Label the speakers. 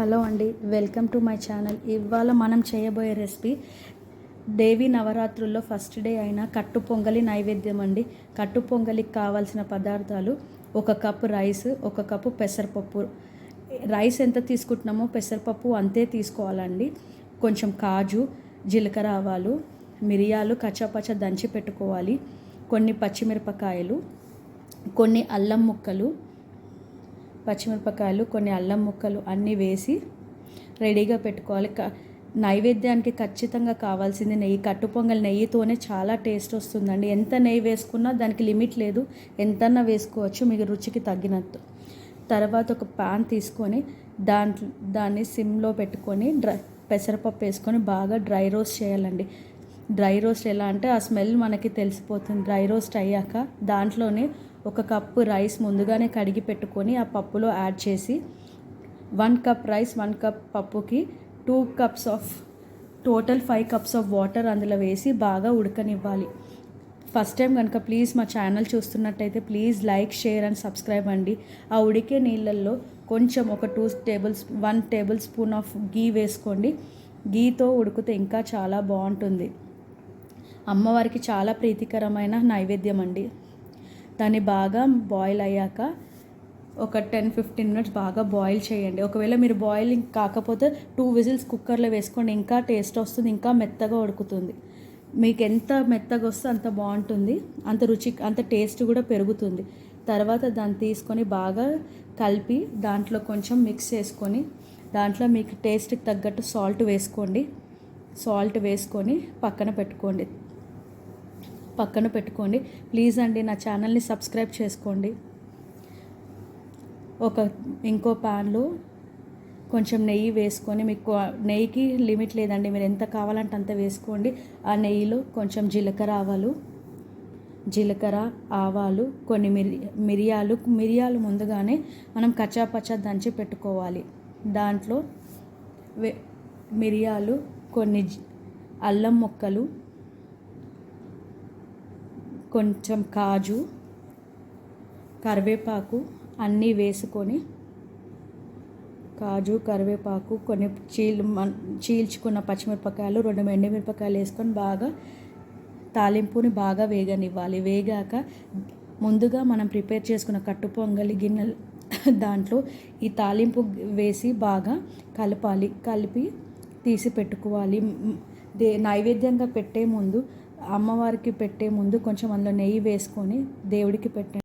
Speaker 1: Hello అండి, welcome to my channel. ఇవాళ మనం చేయబోయే రెసిపీ దేవి నవరాత్రుల్లో ఫస్ట్ డే అయిన కట్టు పొంగలి నైవేద్యం అండి. కట్టు పొంగలికి కావాల్సిన పదార్థాలు: 1 కప్పు రైస్, 1 కప్పు పెసరపప్పు. రైస్ ఎంత తీసుకుంటున్నామో పెసరపప్పు అంతే తీసుకోవాలండి. కొంచెం కాజు, జీలకర్ర, ఆవాలు, మిరియాలు కచ్చాపచ్చ దంచి పెట్టుకోవాలి. కొన్ని పచ్చిమిరపకాయలు, కొన్ని అల్లం ముక్కలు, కొన్ని అల్లం ముక్కలు అన్నీ వేసి రెడీగా పెట్టుకోవాలి. నైవేద్యానికి ఖచ్చితంగా కావాల్సింది నెయ్యి. కట్టు పొంగల్ నెయ్యితోనే చాలా టేస్ట్ వస్తుందండి. ఎంత నెయ్యి వేసుకున్నా దానికి లిమిట్ లేదు, ఎంతన్నా వేసుకోవచ్చు మీకు రుచికి తగ్గినట్టు. తర్వాత ఒక పాన్ తీసుకొని దాన్ని సిమ్లో పెట్టుకొని పెసరపప్పు వేసుకొని బాగా డ్రై రోస్ట్ చేయాలండి. డ్రై రోస్ట్ ఎలా అంటే ఆ స్మెల్ మనకి తెలిసిపోతుంది. డ్రై రోస్ట్ అయ్యాక దాంట్లోనే 1 కప్పు రైస్ ముందుగానే కడిగి పెట్టుకొని ఆ పప్పులో యాడ్ చేసి 1 కప్ రైస్ 1 కప్ పప్పుకి 2 cups of total 5 cups of water అందులో వేసి బాగా ఉడకనివ్వాలి. ఫస్ట్ టైం కనుక ప్లీజ్ మా ఛానల్ చూస్తున్నట్టయితే please like, share and subscribe అండి. ఆ ఉడికే నీళ్ళల్లో కొంచెం 1 టేబుల్ స్పూన్ ఆఫ్ గీ వేసుకోండి. గీతో ఉడికితే ఇంకా చాలా బాగుంటుంది. అమ్మవారికి చాలా ప్రీతికరమైన నైవేద్యం అండి. దాన్ని బాగా బాయిల్ అయ్యాక ఒక 10-15 మినిట్స్ బాగా బాయిల్ చేయండి. ఒకవేళ మీరు బాయిలింగ్ కాకపోతే 2 విజిల్స్ కుక్కర్లో వేసుకోండి, ఇంకా టేస్ట్ వస్తుంది, ఇంకా మెత్తగా ఉడుకుతుంది. మీకు ఎంత మెత్తగా వస్తే అంత బాగుంటుంది, అంత రుచి, అంత టేస్ట్ కూడా పెరుగుతుంది. తర్వాత దాన్ని తీసుకొని బాగా కలిపి దాంట్లో కొంచెం మిక్స్ చేసుకొని దాంట్లో మీకు టేస్ట్కి తగ్గట్టు సాల్ట్ వేసుకోండి. సాల్ట్ వేసుకొని పక్కన పెట్టుకోండి. ప్లీజ్ అండి, నా ఛానల్ని సబ్స్క్రైబ్ చేసుకోండి. ఇంకో ప్యాన్లో కొంచెం నెయ్యి వేసుకొని, మీకు నెయ్యికి లిమిట్ లేదండి, మీరు ఎంత కావాలంటే అంత వేసుకోండి. ఆ నెయ్యిలో కొంచెం జీలకర్ర, ఆవాలు, కొన్ని మిరియాలు ముందుగానే మనం కచ్చాపచ్చా దంచి పెట్టుకోవాలి. దాంట్లో మిరియాలు, కొన్ని అల్లం ముక్కలు, కొంచెం కాజు, కరివేపాకు అన్నీ వేసుకొని, కొన్ని చీల్చుకున్న పచ్చిమిరపకాయలు, 2 ఎండుమిరపకాయలు వేసుకొని బాగా తాలింపుని బాగా వేగనివ్వాలి. వేగాక ముందుగా మనం ప్రిపేర్ చేసుకున్న కట్టు పొంగలి గిన్నెలు దాంట్లో ఈ తాలింపు వేసి బాగా కలిపి తీసి పెట్టుకోవాలి. నైవేద్యంగా పెట్టే ముందు, అమ్మవారికి పెట్టే ముందు కొంచెం అందులో నెయ్యి వేసుకొని దేవుడికి పెట్టండి.